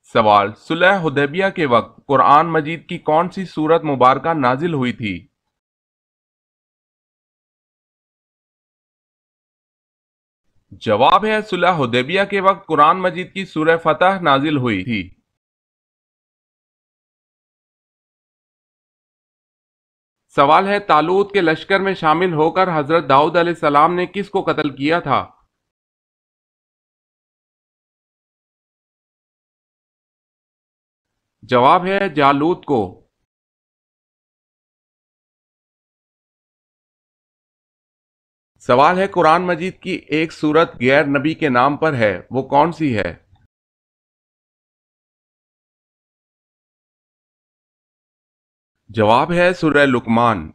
سوال: صلح حدیبیہ کے وقت قرآن مجید کی کون سی سورت مبارکہ نازل ہوئی تھی؟ جواب ہے صلح حدیبیہ کے وقت قرآن مجید کی سورہ فتح نازل ہوئی تھی۔ سوال ہے طالوت کے لشکر میں شامل ہو کر حضرت داؤد علیہ السلام نے کس کو قتل کیا تھا؟ جواب ہے جالوت کو۔ سوال ہے قرآن مجید کی ایک سورت غیر نبی کے نام پر ہے، وہ کون سی ہے؟ جواب ہے سورہ لقمان۔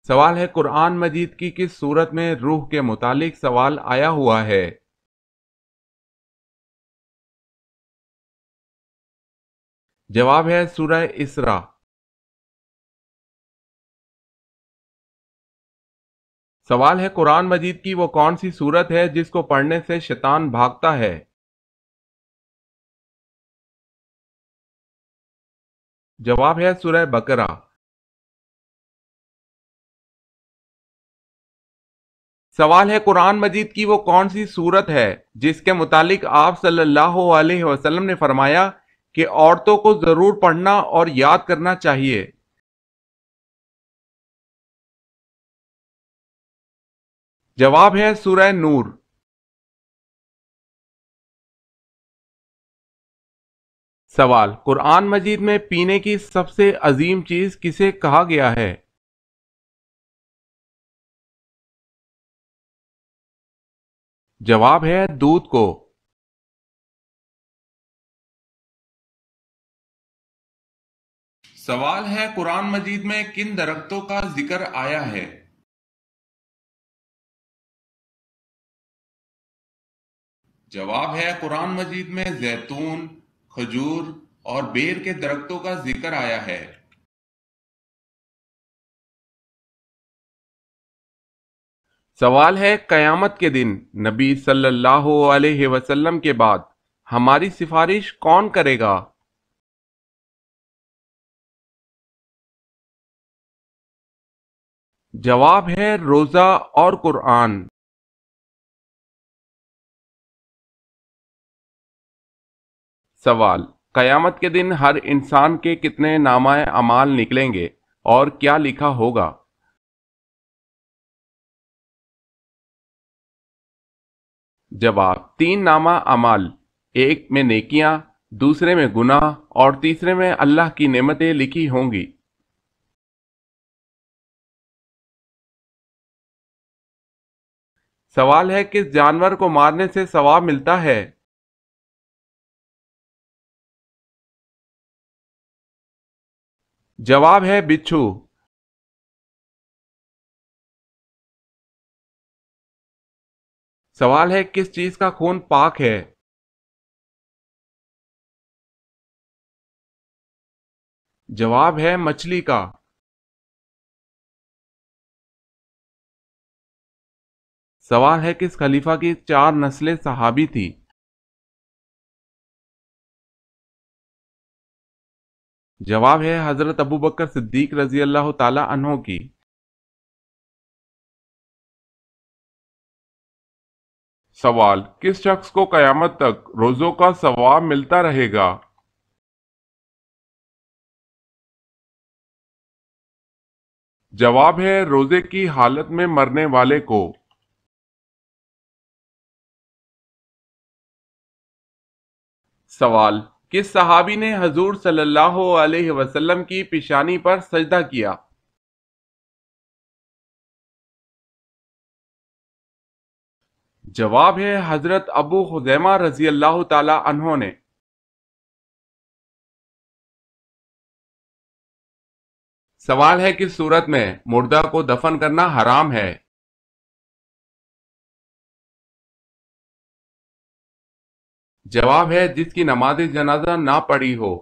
سوال ہے قرآن مجید کی کس سورت میں روح کے متعلق سوال آیا ہوا ہے؟ جواب ہے سورہ اسراء۔ سوال ہے قرآن مجید کی وہ کون سی سورت ہے جس کو پڑھنے سے شیطان بھاگتا ہے؟ جواب ہے سورہ بقرہ۔ سوال ہے قرآن مجید کی وہ کون سی سورت ہے جس کے متعلق آپ صلی اللہ علیہ وسلم نے فرمایا کہ عورتوں کو ضرور پڑھنا اور یاد کرنا چاہیے؟ جواب ہے سورہ نور۔ سوال: قرآن مجید میں پینے کی سب سے عظیم چیز کسے کہا گیا ہے؟ جواب ہے دودھ کو۔ سوال ہے قرآن مجید میں کن درختوں کا ذکر آیا ہے؟ جواب ہے قرآن مجید میں زیتون، کھجور اور بیر کے درختوں کا ذکر آیا ہے۔ سوال ہے قیامت کے دن نبی صلی اللہ علیہ وسلم کے بعد ہماری سفارش کون کرے گا؟ جواب ہے روزہ اور قرآن۔ سوال: قیامت کے دن ہر انسان کے کتنے نامہ اعمال نکلیں گے اور کیا لکھا ہوگا؟ جواب: 3 نامہ اعمال، ایک میں نیکیاں، دوسرے میں گناہ اور تیسرے میں اللہ کی نعمتیں لکھی ہوں گی۔ سوال ہے کس جانور کو مارنے سے ثواب ملتا ہے؟ جواب ہے بچھو۔ سوال ہے کس چیز کا خون پاک ہے؟ جواب ہے مچھلی کا۔ سوال ہے کس خلیفہ کی 4 نسلیں صحابی تھی؟ جواب ہے حضرت ابوبکر صدیق رضی اللہ تعالی عنہ کی۔ سوال: کس شخص کو قیامت تک روزوں کا ثواب ملتا رہے گا؟ جواب ہے روزے کی حالت میں مرنے والے کو۔ سوال: کس صحابی نے حضور صلی اللہ علیہ وسلم کی پیشانی پر سجدہ کیا؟ جواب ہے حضرت ابو خزیمہ رضی اللہ تعالی عنہ نے۔ سوال ہے کس صورت میں مردہ کو دفن کرنا حرام ہے؟ جواب ہے جس کی نماز جنازہ نہ پڑھی ہو۔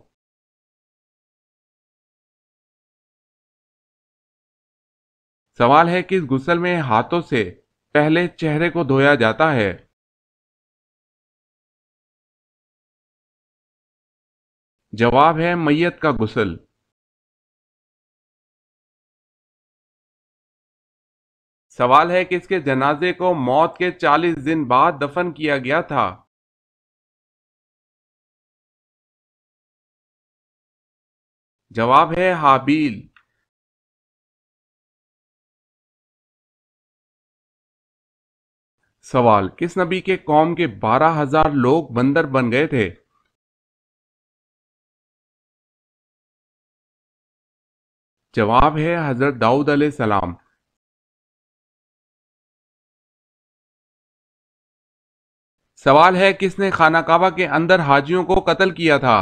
سوال ہے کس غسل میں ہاتھوں سے پہلے چہرے کو دھویا جاتا ہے؟ جواب ہے میت کا غسل۔ سوال ہے کس کے جنازے کو موت کے 40 دن بعد دفن کیا گیا تھا؟ جواب ہے حابیل۔ سوال کس نبی کے قوم کے 12,000 لوگ بندر بن گئے تھے؟ جواب ہے حضرت داؤد علیہ السلام۔ سوال ہے کس نے خانہ کعبہ کے اندر حاجیوں کو قتل کیا تھا؟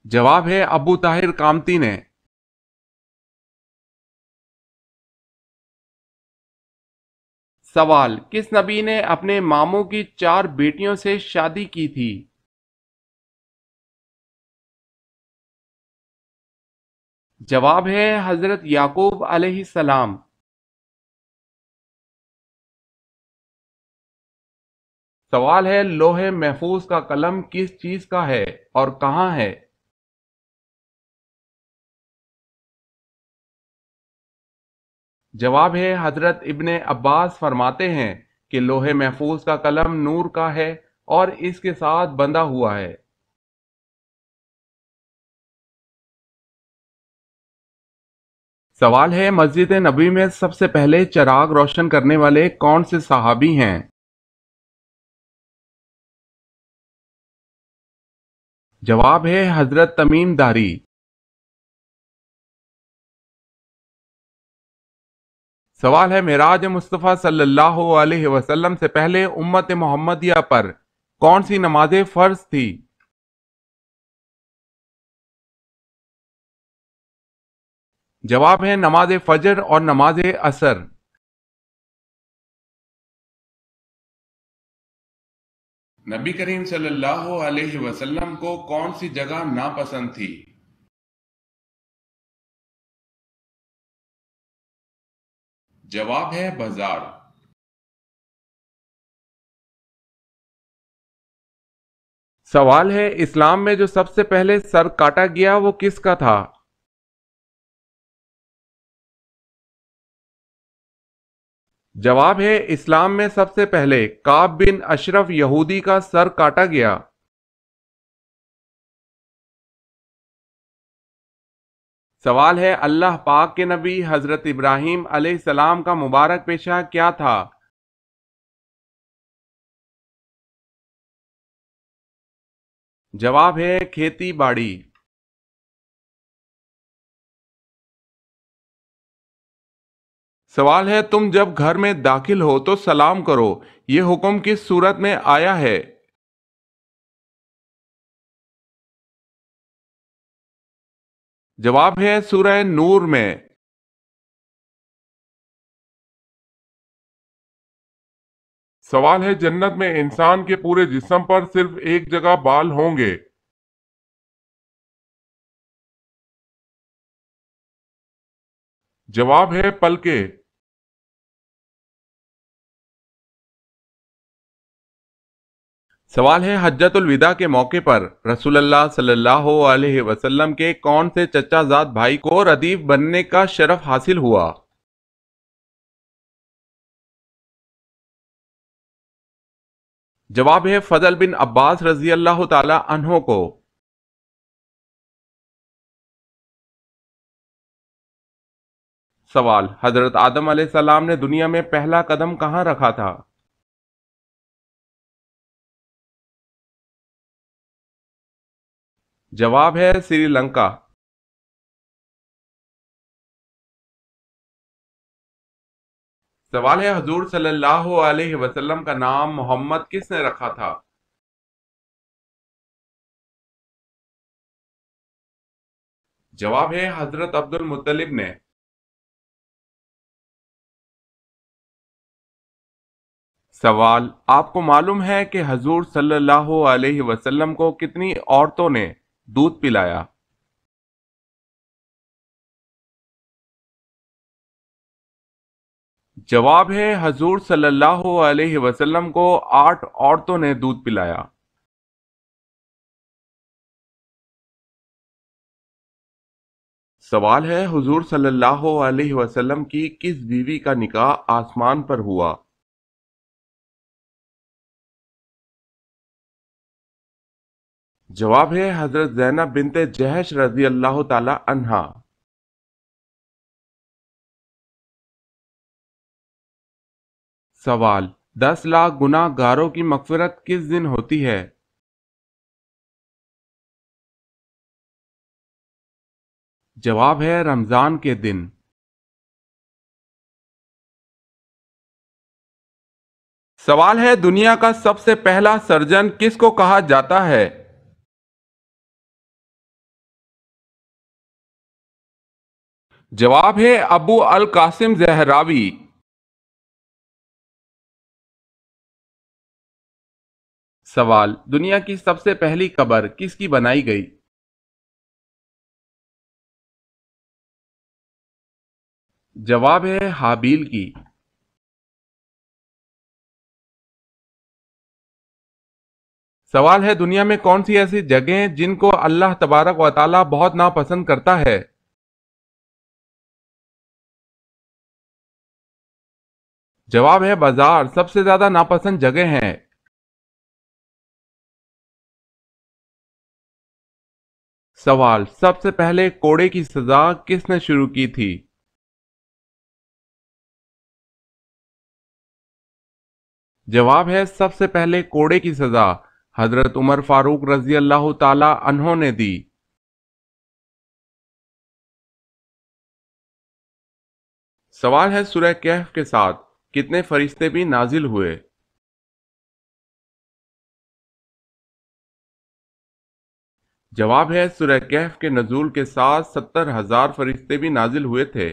جواب ہے ابو طاہر قامتی نے۔ سوال کس نبی نے اپنے ماموں کی 4 بیٹیوں سے شادی کی تھی؟ جواب ہے حضرت یعقوب علیہ السلام۔ سوال ہے لوح محفوظ کا قلم کس چیز کا ہے اور کہاں ہے؟ جواب ہے حضرت ابن عباس فرماتے ہیں کہ لوح محفوظ کا قلم نور کا ہے اور اس کے ساتھ بندھا ہوا ہے۔ سوال ہے مسجد نبوی میں سب سے پہلے چراغ روشن کرنے والے کون سے صحابی ہیں؟ جواب ہے حضرت تمیم داری۔ سوال ہے معراج مصطفیٰ صلی اللہ علیہ وسلم سے پہلے امت محمدیہ پر کون سی نماز فرض تھی؟ جواب ہے نماز فجر اور نماز عصر۔ نبی کریم صلی اللہ علیہ وسلم کو کون سی جگہ ناپسند تھی؟ جواب ہے بازار۔ سوال ہے اسلام میں جو سب سے پہلے سر کاٹا گیا وہ کس کا تھا؟ جواب ہے اسلام میں سب سے پہلے کعب بن اشرف یہودی کا سر کاٹا گیا۔ سوال ہے اللہ پاک کے نبی حضرت ابراہیم علیہ السلام کا مبارک پیشہ کیا تھا؟ جواب ہے کھیتی باڑی۔ سوال ہے تم جب گھر میں داخل ہو تو سلام کرو، یہ حکم کس صورت میں آیا ہے؟ جواب ہے سورہ نور میں۔ سوال ہے جنت میں انسان کے پورے جسم پر صرف ایک جگہ بال ہوں گے؟ جواب ہے پلکیں۔ سوال ہے حجۃ الوداع کے موقع پر رسول اللہ صلی اللہ علیہ وسلم کے کون سے چچا زاد بھائی کو ردیف بننے کا شرف حاصل ہوا؟ جواب ہے فضل بن عباس رضی اللہ تعالی عنہ کو۔ سوال حضرت آدم علیہ السلام نے دنیا میں پہلا قدم کہاں رکھا تھا؟ جواب ہے سری لنکا۔ سوال ہے حضور صلی اللہ علیہ وسلم کا نام محمد کس نے رکھا تھا؟ جواب ہے حضرت عبد المطلب نے۔ سوال آپ کو معلوم ہے کہ حضور صلی اللہ علیہ وسلم کو کتنی عورتوں نے دودھ پلایا؟ جواب ہے حضور صلی اللہ علیہ وسلم کو 8 عورتوں نے دودھ پلایا۔ سوال ہے حضور صلی اللہ علیہ وسلم کی کس بیوی کا نکاح آسمان پر ہوا؟ جواب ہے حضرت زینب بنت جہش رضی اللہ تعالی عنہا۔ سوال 10 لاکھ گناہ گاروں کی مغفرت کس دن ہوتی ہے؟ جواب ہے رمضان کے دن۔ سوال ہے دنیا کا سب سے پہلا سرجن کس کو کہا جاتا ہے؟ جواب ہے ابو القاسم زہراوی۔ سوال دنیا کی سب سے پہلی قبر کس کی بنائی گئی؟ جواب ہے حابیل کی۔ سوال ہے دنیا میں کون سی ایسی جگہیں جن کو اللہ تبارک و تعالی بہت ناپسند کرتا ہے؟ جواب ہے بازار سب سے زیادہ ناپسند جگہ ہیں۔ سوال سب سے پہلے کوڑے کی سزا کس نے شروع کی تھی؟ جواب ہے سب سے پہلے کوڑے کی سزا حضرت عمر فاروق رضی اللہ تعالی عنہ نے دی۔ سوال ہے سورہ کہف کے ساتھ کتنے فرشتے بھی نازل ہوئے؟ جواب ہے سورہ کہف کے نزول کے ساتھ 70,000 فرشتے بھی نازل ہوئے تھے۔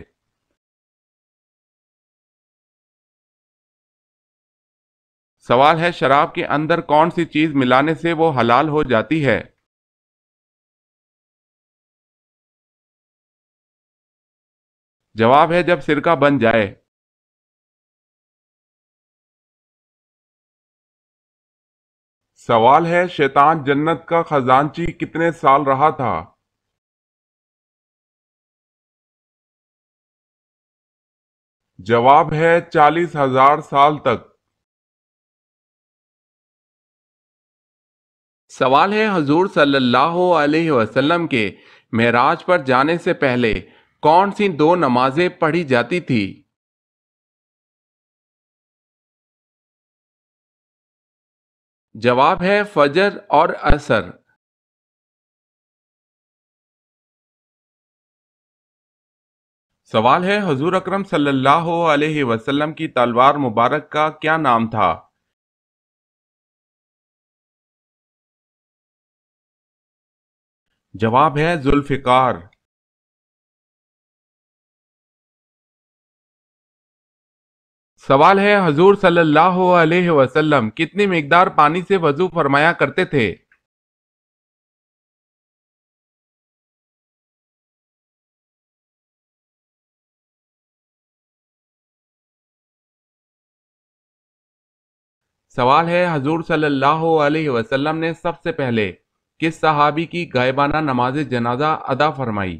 سوال ہے شراب کے اندر کون سی چیز ملانے سے وہ حلال ہو جاتی ہے؟ جواب ہے جب سرکہ بن جائے۔ سوال ہے شیطان جنت کا خزانچی کتنے سال رہا تھا؟ جواب ہے 40,000 سال تک۔ سوال ہے حضور صلی اللہ علیہ وسلم کے معراج پر جانے سے پہلے کون سی 2 نمازیں پڑھی جاتی تھی؟ جواب ہے فجر اور عصر۔ سوال ہے حضور اکرم صلی اللہ علیہ وسلم کی تلوار مبارک کا کیا نام تھا؟ جواب ہے ذوالفقار۔ سوال ہے حضور صلی اللہ علیہ وسلم کتنی مقدار پانی سے وضو فرمایا کرتے تھے؟ سوال ہے حضور صلی اللہ علیہ وسلم نے سب سے پہلے کس صحابی کی غائبانہ نماز جنازہ ادا فرمائی؟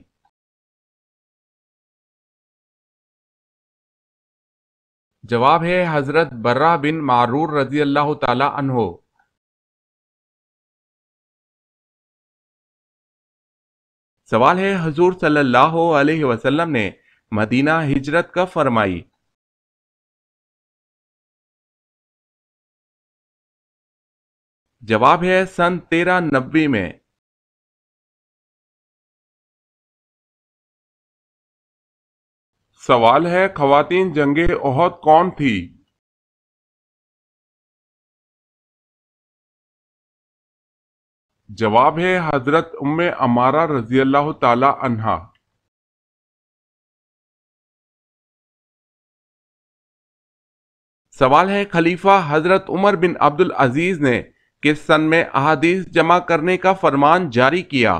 جواب ہے حضرت برہ بن معرور رضی اللہ تعالی عنہ۔ سوال ہے حضور صلی اللہ علیہ وسلم نے مدینہ ہجرت کب فرمائی؟ جواب ہے سن 1390 میں۔ سوال ہے خواتین جنگ احد کون تھی؟ جواب ہے حضرت ام عمارہ رضی اللہ تعالی عنہا۔ سوال ہے خلیفہ حضرت عمر بن عبد العزیز نے کس سن میں احادیث جمع کرنے کا فرمان جاری کیا؟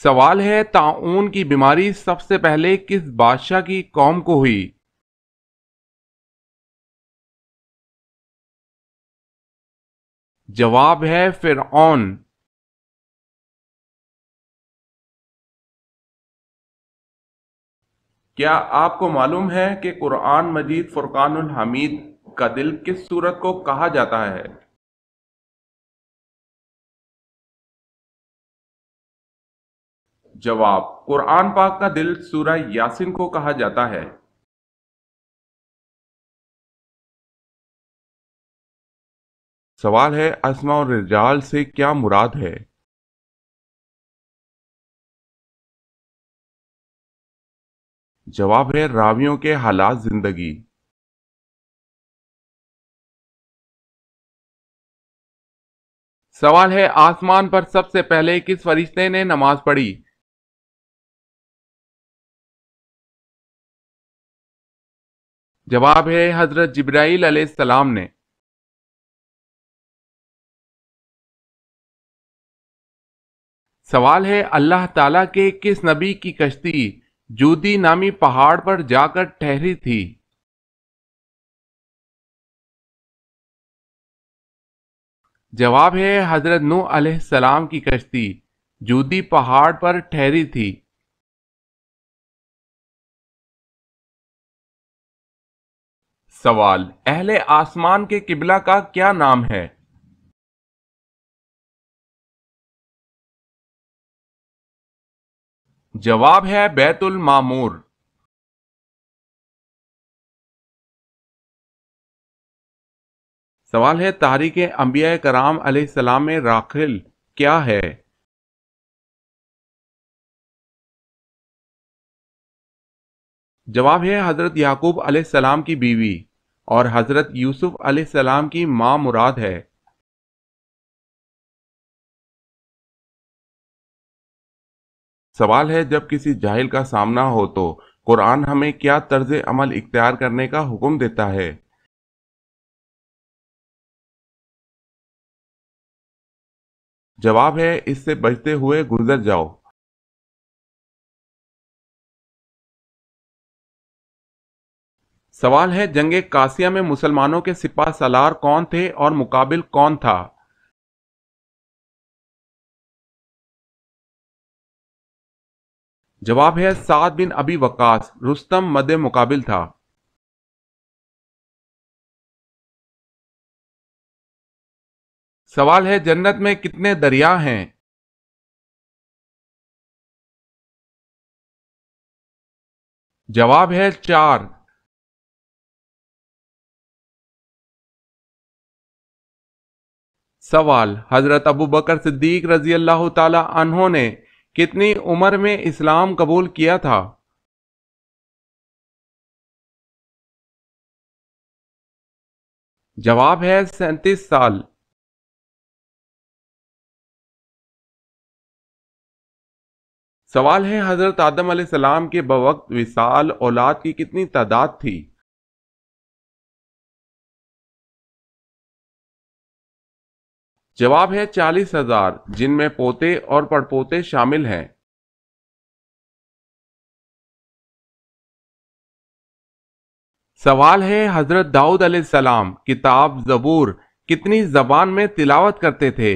سوال ہے طاعون کی بیماری سب سے پہلے کس بادشاہ کی قوم کو ہوئی؟ جواب ہے فرعون۔ کیا آپ کو معلوم ہے کہ قرآن مجید فرقان الحمید کا دل کس سورت کو کہا جاتا ہے؟ جواب، قرآن پاک کا دل سورہ یاسین کو کہا جاتا ہے۔ سوال ہے اسماء الرجال سے کیا مراد ہے؟ جواب ہے راویوں کے حالات زندگی۔ سوال ہے آسمان پر سب سے پہلے کس فرشتے نے نماز پڑھی؟ جواب ہے حضرت جبرائیل علیہ السلام نے۔ سوال ہے اللہ تعالیٰ کے کس نبی کی کشتی جودی نامی پہاڑ پر جا کر ٹھہری تھی؟ جواب ہے حضرت نوح علیہ السلام کی کشتی جودی پہاڑ پر ٹھہری تھی۔ سوال، اہل آسمان کے قبلہ کا کیا نام ہے؟ جواب ہے بیت المعمور۔ سوال ہے تاریخ انبیاء کرام علیہ السلام میں راخل کیا ہے؟ جواب ہے حضرت یعقوب علیہ السلام کی بیوی اور حضرت یوسف علیہ السلام کی ماں مراد ہے۔ سوال ہے جب کسی جاہل کا سامنا ہو تو قرآن ہمیں کیا طرز عمل اختیار کرنے کا حکم دیتا ہے؟ جواب ہے اس سے بچتے ہوئے گزر جاؤ۔ سوال ہے جنگ قاسیہ میں مسلمانوں کے سپہ سالار کون تھے اور مقابل کون تھا؟ جواب ہے سعد بن ابی وقاص، رستم مد مقابل تھا۔ سوال ہے جنت میں کتنے دریا ہیں؟ جواب ہے 4۔ سوال، حضرت ابو بکر صدیق رضی اللہ تعالی عنہ نے کتنی عمر میں اسلام قبول کیا تھا؟ جواب ہے 37 سال۔ سوال ہے حضرت آدم علیہ السلام کے بوقت وصال اولاد کی کتنی تعداد تھی؟ جواب ہے 40,000، جن میں پوتے اور پڑپوتے شامل ہیں۔ سوال ہے حضرت داؤد علیہ السلام کتاب زبور کتنی زبان میں تلاوت کرتے تھے؟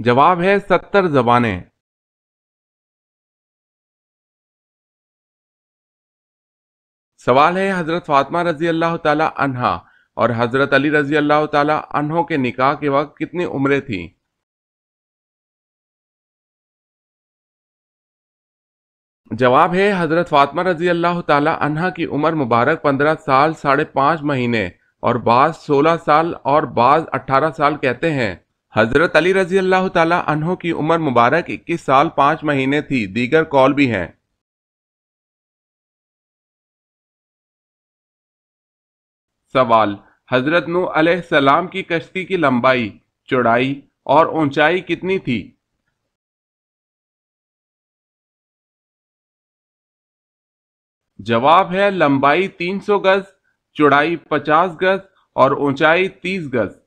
جواب ہے 70 زبانیں۔ سوال ہے حضرت فاطمہ رضی اللہ تعالی عنہا اور حضرت علی رضی اللہ تعالی عنہ کے نکاح کے وقت کتنی عمریں تھیں؟ جواب ہے حضرت فاطمہ رضی اللہ تعالی عنہا کی عمر مبارک 15 سال 5.5 مہینے اور بعض 16 سال اور بعض 18 سال کہتے ہیں۔ حضرت علی رضی اللہ تعالی عنہ کی عمر مبارک 21 سال 5 مہینے تھی، دیگر قول بھی ہیں۔ سوال، حضرت نوح علیہ السلام کی کشتی کی لمبائی، چوڑائی اور اونچائی کتنی تھی؟ جواب ہے لمبائی 300 گز، چوڑائی 50 گز اور اونچائی 30 گز۔